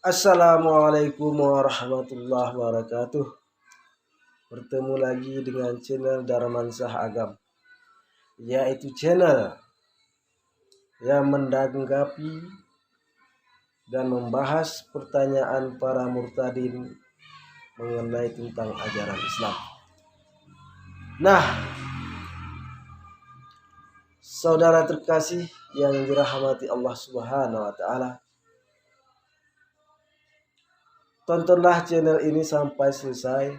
Assalamualaikum warahmatullahi wabarakatuh. Bertemu lagi dengan channel Darmansah Agam, yaitu channel yang menanggapi dan membahas pertanyaan para murtadin mengenai tentang ajaran Islam. Nah, saudara terkasih yang dirahmati Allah Subhanahu wa taala, tontonlah channel ini sampai selesai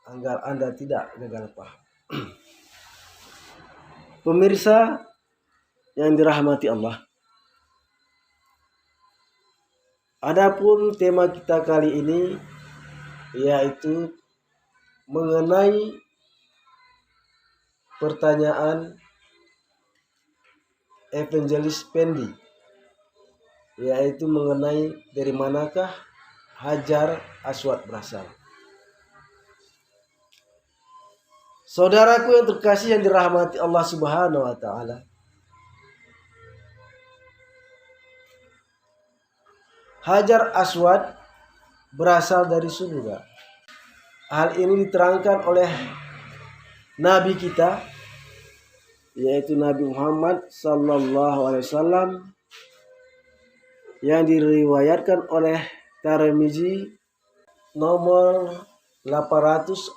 agar Anda tidak gagal paham. Pemirsa yang dirahmati Allah, adapun tema kita kali ini yaitu mengenai pertanyaan Evangelis Pendi, yaitu mengenai dari manakah Hajar Aswad berasal. Saudaraku yang terkasih yang dirahmati Allah Subhanahu wa taala, Hajar Aswad berasal dari surga. Hal ini diterangkan oleh Nabi kita, yaitu Nabi Muhammad sallallahu alaihi wasallam, yang diriwayatkan oleh Tirmizi nomor 867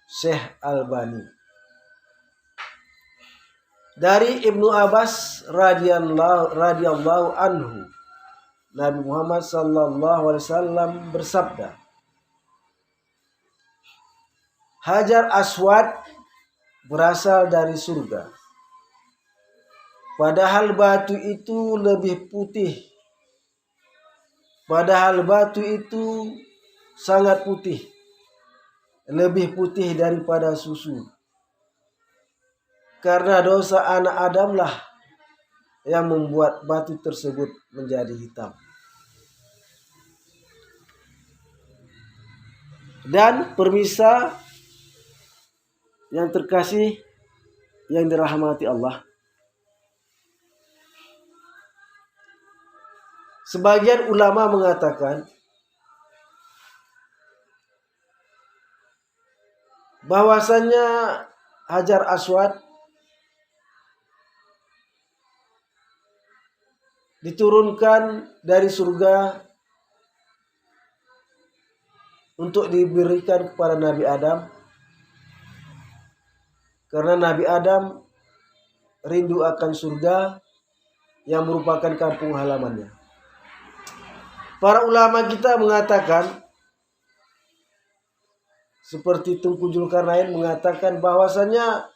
Syekh Albani. Dari Ibnu Abbas radhiyallahu anhu, Nabi Muhammad sallallahu alaihi wasallam bersabda, Hajar Aswad berasal dari surga. Padahal batu itu lebih putih. Padahal batu itu sangat putih. Lebih putih daripada susu. Karena dosa anak Adamlah yang membuat batu tersebut menjadi hitam. Dan pemirsa yang terkasih yang dirahmati Allah, sebagian ulama mengatakan bahwasannya Hajar Aswad diturunkan dari surga untuk diberikan kepada Nabi Adam, karena Nabi Adam rindu akan surga yang merupakan kampung halamannya. Para ulama kita mengatakan, seperti Tengku Zulkarnain mengatakan bahwasanya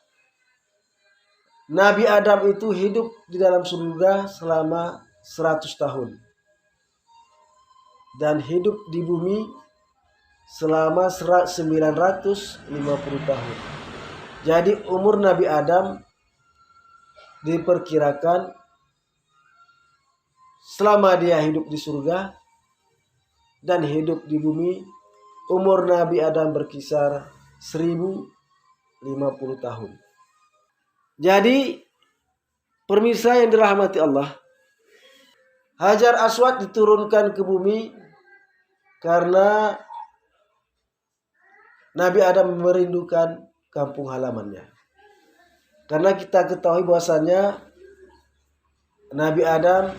Nabi Adam itu hidup di dalam surga selama 100 tahun. Dan hidup di bumi selama 950 tahun. Jadi umur Nabi Adam diperkirakan selama dia hidup di surga dan hidup di bumi, umur Nabi Adam berkisar 1050 tahun. Jadi, pemirsa yang dirahmati Allah, Hajar Aswad diturunkan ke bumi karena Nabi Adam merindukan kampung halamannya. Karena kita ketahui bahwasannya Nabi Adam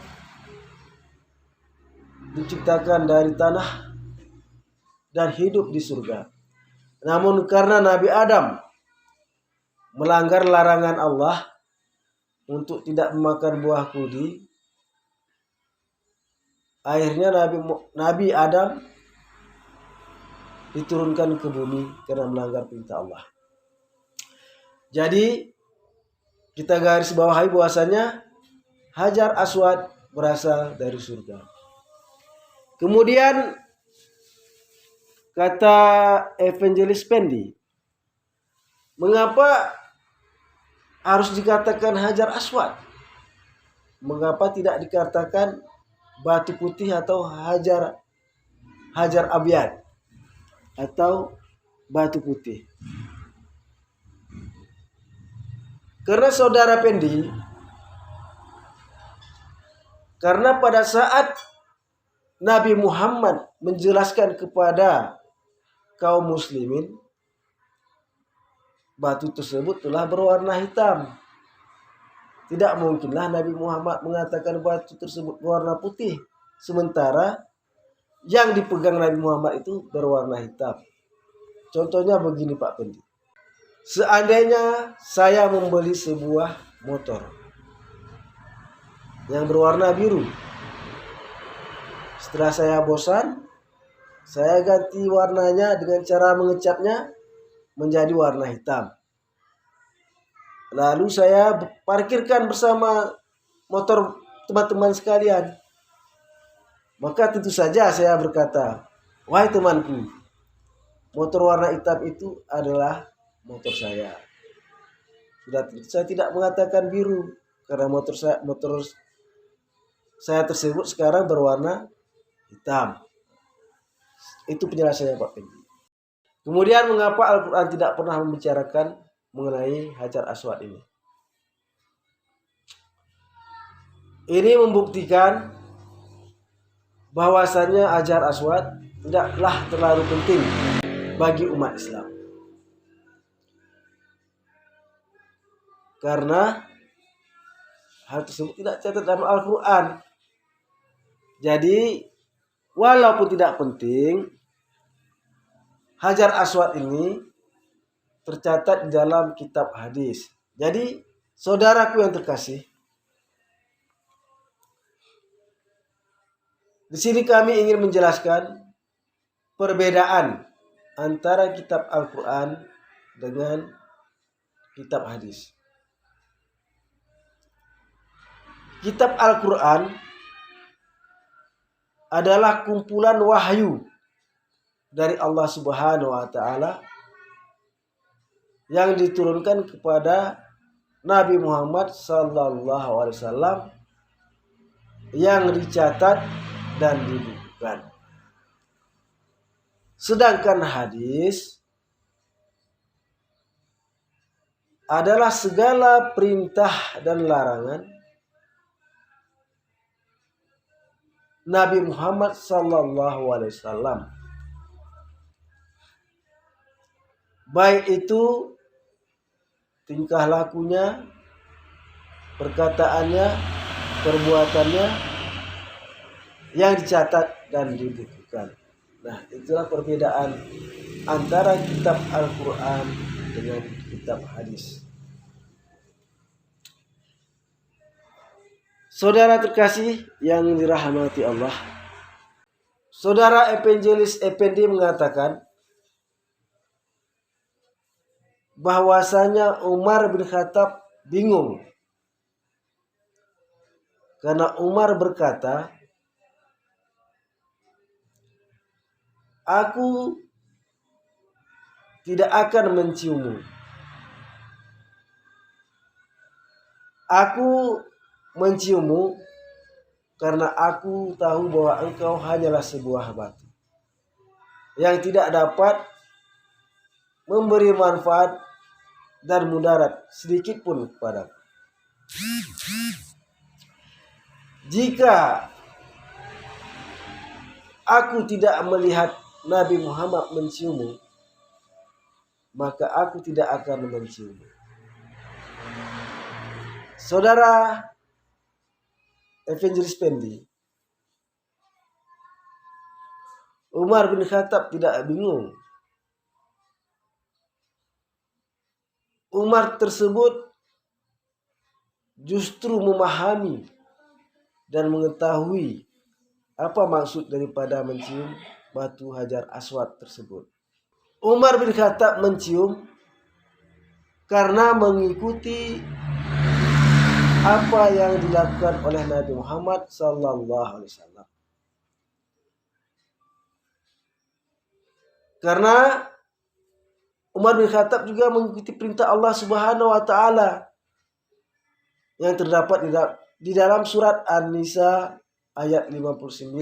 diciptakan dari tanah dan hidup di surga. Namun karena Nabi Adam melanggar larangan Allah untuk tidak memakan buah kudi, akhirnya Nabi Adam diturunkan ke bumi karena melanggar perintah Allah. Jadi kita garis bawahi bahwasanya Hajar Aswad berasal dari surga. Kemudian kata Evangelis Pendi, mengapa harus dikatakan Hajar Aswad? Mengapa tidak dikatakan batu putih atau Hajar Abyad atau batu putih? Karena saudara Pendi, Karena pada saat Nabi Muhammad menjelaskan kepada kaum muslimin, batu tersebut telah berwarna hitam. Tidak mungkinlah Nabi Muhammad mengatakan batu tersebut berwarna putih, sementara yang dipegang Nabi Muhammad itu berwarna hitam. Contohnya begini Pak Pendi. Seandainya saya membeli sebuah motor yang berwarna biru. Setelah saya bosan, saya ganti warnanya dengan cara mengecatnya menjadi warna hitam. Lalu saya parkirkan bersama motor teman-teman sekalian. Maka tentu saja saya berkata, wahai temanku, motor warna hitam itu adalah motor saya. Saya tidak mengatakan biru karena motor saya tersebut sekarang berwarna hitam. Itu penjelasannya Pak Pendi. Kemudian mengapa Al-Quran tidak pernah membicarakan mengenai Hajar Aswad ini? Ini membuktikan bahwasannya Hajar Aswad tidaklah terlalu penting bagi umat Islam. Karena hal tersebut tidak tercatat dalam Al-Quran. Jadi walaupun tidak penting, Hajar Aswad ini tercatat di dalam kitab hadis. Jadi saudaraku yang terkasih, di sini kami ingin menjelaskan perbedaan antara kitab Al-Quran dengan kitab hadis. Kitab Al-Quran adalah kumpulan wahyu dari Allah Subhanahu wa Ta'ala yang diturunkan kepada Nabi Muhammad sallallahu alaihi wasallam, yang dicatat dan dibukukan. Sedangkan hadis adalah segala perintah dan larangan Nabi Muhammad sallallahu alaihi wasallam, baik itu tingkah lakunya, perkataannya, perbuatannya, yang dicatat dan dibukukan. Nah, itulah perbedaan antara kitab Al-Quran dengan kitab hadis. Saudara terkasih yang dirahmati Allah, Saudara Evangelis Effendi mengatakan bahwasanya Umar bin Khattab bingung karena Umar berkata, aku tidak akan menciummu. Aku menciummu karena aku tahu bahwa engkau hanyalah sebuah batu yang tidak dapat memberi manfaat dan mudarat sedikit pun kepadaku. Jika aku tidak melihat Nabi Muhammad menciummu, maka aku tidak akan menciummu. Saudara Evangelis Pendi, Umar bin Khattab tidak bingung. Umar tersebut justru memahami dan mengetahui apa maksud daripada mencium batu Hajar Aswad tersebut. Umar bin Khattab mencium karena mengikuti apa yang dilakukan oleh Nabi Muhammad sallallahu alaihi wasallam. Karena Umar bin Khattab juga mengikuti perintah Allah Subhanahu wa Ta'ala yang terdapat di dalam surat An-Nisa ayat 59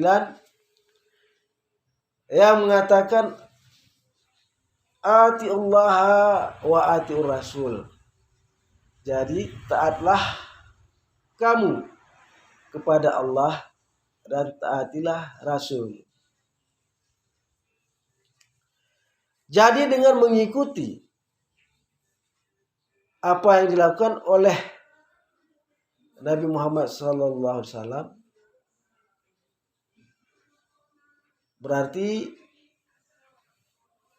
yang mengatakan atiullaha wa atiur rasul. Jadi taatlah kamu kepada Allah dan taatilah Rasul. Jadi dengan mengikuti apa yang dilakukan oleh Nabi Muhammad SAW, berarti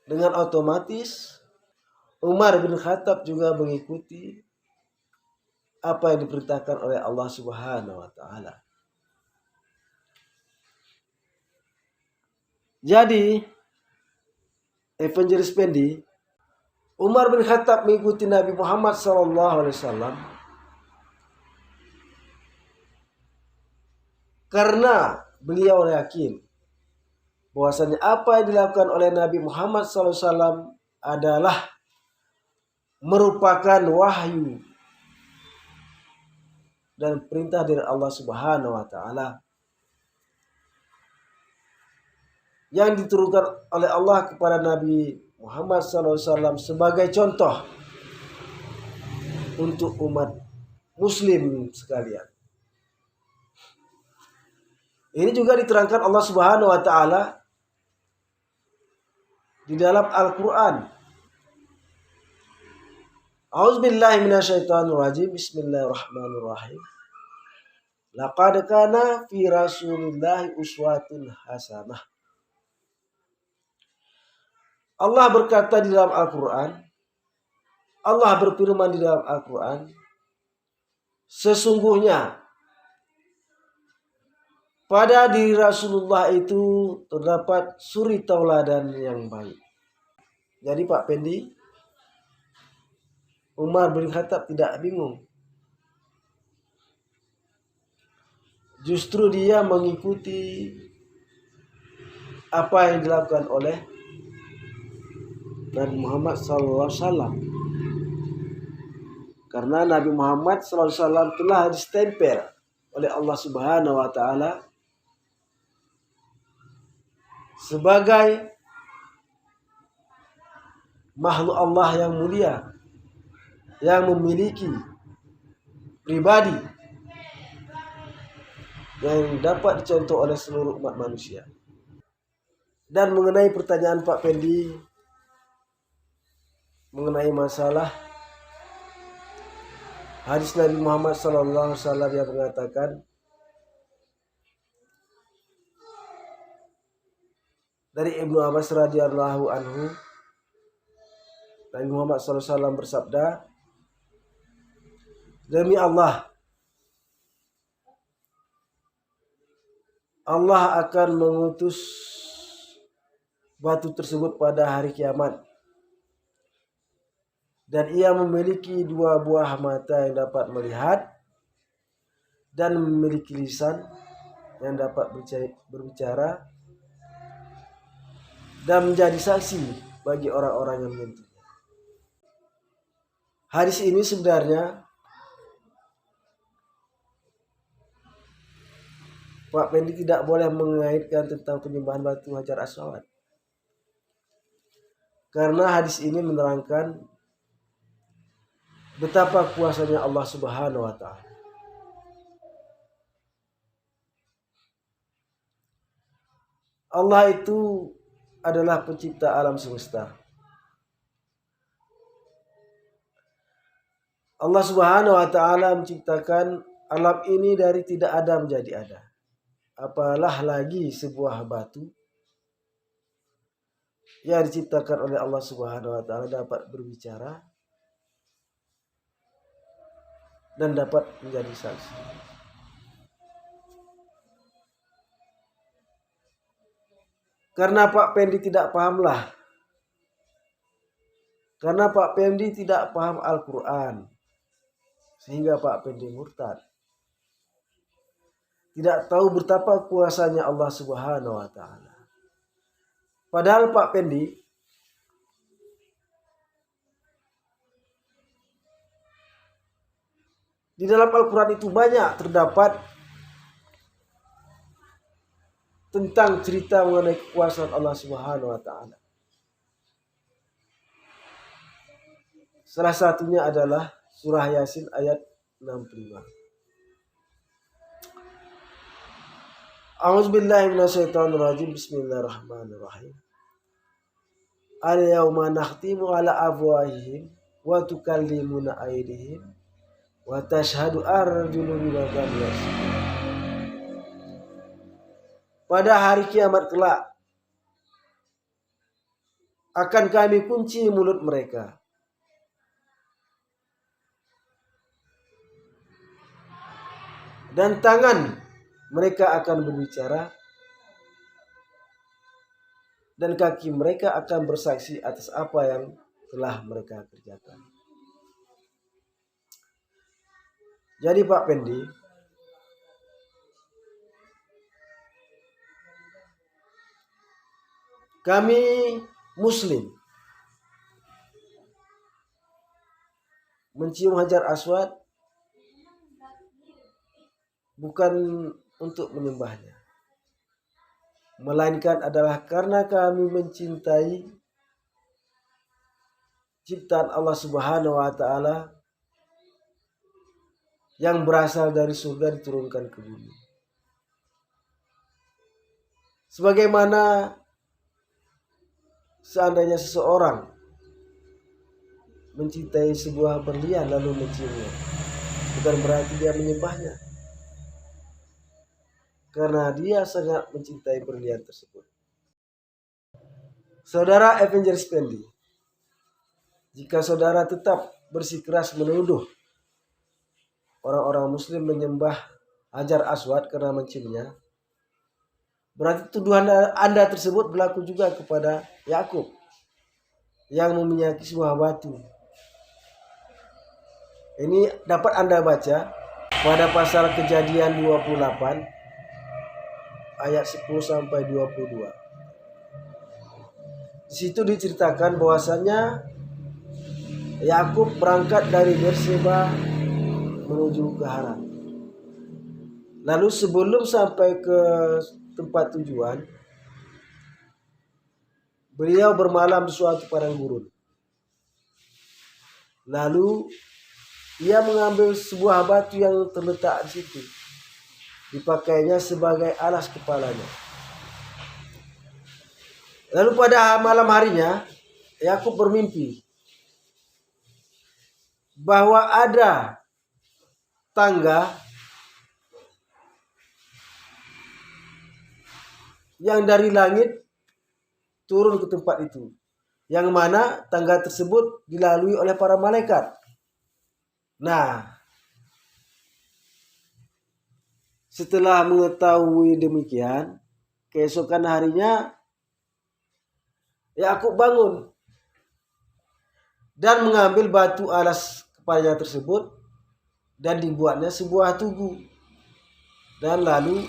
dengan otomatis Umar bin Khattab juga mengikuti apa yang diperintahkan oleh Allah Subhanahu wa taala. Jadi, Evangelis Pendi, Umar bin Khattab mengikuti Nabi Muhammad SAW karena beliau yakin bahwasanya apa yang dilakukan oleh Nabi Muhammad SAW adalah merupakan wahyu dan perintah dari Allah Subhanahu wa taala yang diturunkan oleh Allah kepada Nabi Muhammad SAW sebagai contoh untuk umat muslim sekalian. Ini juga diterangkan Allah Subhanahu wa taala di dalam Al-Qur'an. A'udzubillahi minasyaitonirrajim. Bismillahirrahmanirrahim. Laqad kana fi Rasulillahi uswatun hasanah. Allah berkata di dalam Al-Quran, Allah berfirman di dalam Al-Quran, sesungguhnya pada diri Rasulullah itu terdapat suri tauladan yang baik. Jadi Pak Pendi, Umar bin Khattab tidak bingung. Justru dia mengikuti apa yang dilakukan oleh Nabi Muhammad SAW. Karena Nabi Muhammad SAW telah distempel oleh Allah Subhanahu wa taala sebagai makhluk Allah yang mulia, yang memiliki pribadi yang dapat dicontoh oleh seluruh umat manusia. Dan mengenai pertanyaan Pak Pendi mengenai masalah hadis Nabi Muhammad SAW yang mengatakan dari Ibnu Abbas radhiyallahu anhu, Nabi Muhammad SAW bersabda, demi Allah, Allah akan mengutus batu tersebut pada hari kiamat. Dan ia memiliki dua buah mata yang dapat melihat dan memiliki lisan yang dapat berbicara dan menjadi saksi bagi orang-orang yang menyentuhnya. Hadis ini sebenarnya Pak Pendi tidak boleh mengaitkan tentang penyembahan batu Hajar Aswad. Karena hadis ini menerangkan betapa kuasanya Allah Subhanahu wa taala. Allah itu adalah pencipta alam semesta. Allah Subhanahu wa taala menciptakan alam ini dari tidak ada menjadi ada. Apalah lagi sebuah batu yang diciptakan oleh Allah Subhanahu wa taala dapat berbicara dan dapat menjadi saksi. Karena Pak Pendi tidak pahamlah. Karena Pak Pendi tidak paham Al-Quran. Sehingga Pak Pendi murtad. Tidak tahu betapa kuasanya Allah Subhanahu wa taala. Padahal Pak Pendi di dalam Al-Quran itu banyak terdapat tentang cerita mengenai kekuasaan Allah Subhanahu wa taala. Salah satunya adalah surah Yasin ayat 65. A'udzubillahi minasyaitonirrajim. Bismillahirrahmanirrahim. Al-yawma nakhtimu ala afwahihim wa tukallimuna aydihim wa tashhadu arjuluhum bima kanu yaksibun. Pada hari kiamat kelak akan kami kunci mulut mereka dan tangan mereka akan berbicara dan kaki mereka akan bersaksi atas apa yang telah mereka kerjakan. Jadi Pak Pendi, kami Muslim mencium Hajar Aswad bukan untuk menyembahnya, melainkan adalah karena kami mencintai ciptaan Allah Subhanahu wa taala yang berasal dari surga diturunkan ke bumi. Sebagaimana seandainya seseorang mencintai sebuah berlian lalu menciumnya, bukan berarti dia menyembahnya, karena dia sangat mencintai berlian tersebut. Saudara Evangelist Pendi, jika saudara tetap bersikeras menuduh orang-orang Muslim menyembah Hajar Aswad karena menciumnya, berarti tuduhan Anda tersebut berlaku juga kepada Yakub yang meminyaki sebuah batu. Ini dapat Anda baca pada pasal Kejadian 28 ayat 10 sampai 22. Di situ diceritakan bahwasanya Yakub berangkat dari Berseba menuju ke Haran. Lalu sebelum sampai ke tempat tujuan, beliau bermalam di suatu padang gurun. Lalu ia mengambil sebuah batu yang terletak di situ, dipakainya sebagai alas kepalanya. Lalu pada malam harinya, Yakub bermimpi bahwa ada tangga yang dari langit turun ke tempat itu, yang mana tangga tersebut dilalui oleh para malaikat. Nah, setelah mengetahui demikian, keesokan harinya Yakub bangun dan mengambil batu alas kepalanya tersebut dan dibuatnya sebuah tugu. Dan lalu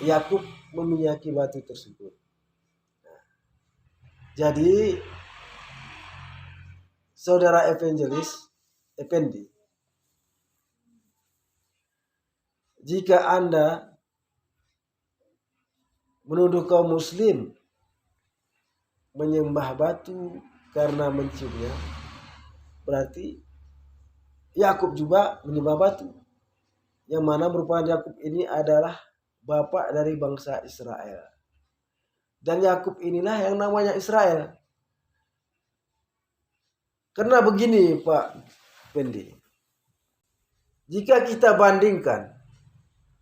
Yakub meminyaki batu tersebut. Jadi, saudara Evangelist Effendi, jika Anda menuduh kaum Muslim menyembah batu karena menciumnya, berarti Yakub juga menyembah batu, yang mana merupakan Yakub ini adalah bapak dari bangsa Israel. Dan Yakub inilah yang namanya Israel. Karena begini Pak Pendi, jika kita bandingkan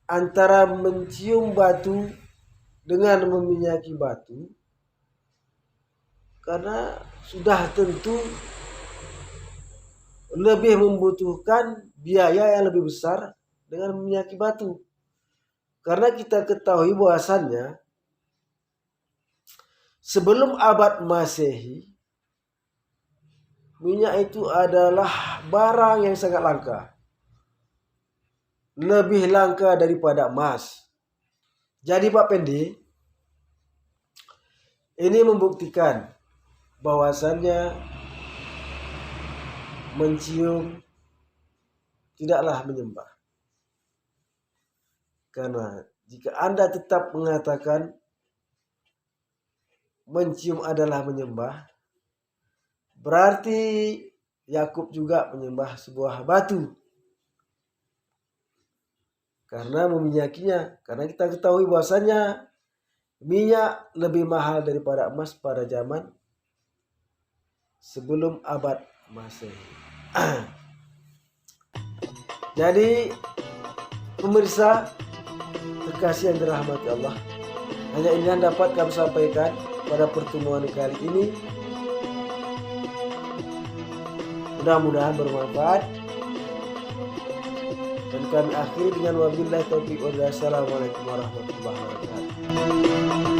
antara mencium batu dengan meminyaki batu, karena sudah tentu lebih membutuhkan biaya yang lebih besar dengan meminyaki batu. Karena kita ketahui bahwasannya sebelum abad Masehi, minyak itu adalah barang yang sangat langka. Lebih langka daripada emas. Jadi Pak Pendi, ini membuktikan bahwasannya mencium tidaklah menyembah. Karena jika Anda tetap mengatakan mencium adalah menyembah, berarti Yakub juga menyembah sebuah batu. karena meminyakinya. Karena kita ketahui bahwasanya minyak lebih mahal daripada emas pada zaman sebelum abad Masehi. Jadi pemirsa terkasih yang dirahmati Allah, hanya ini yang dapat kami sampaikan pada pertemuan kali ini. Mudah-mudahan bermanfaat. Dan kami akhiri dengan wabillahi taufiq wal hidayah. Assalamualaikum warahmatullahi wabarakatuh.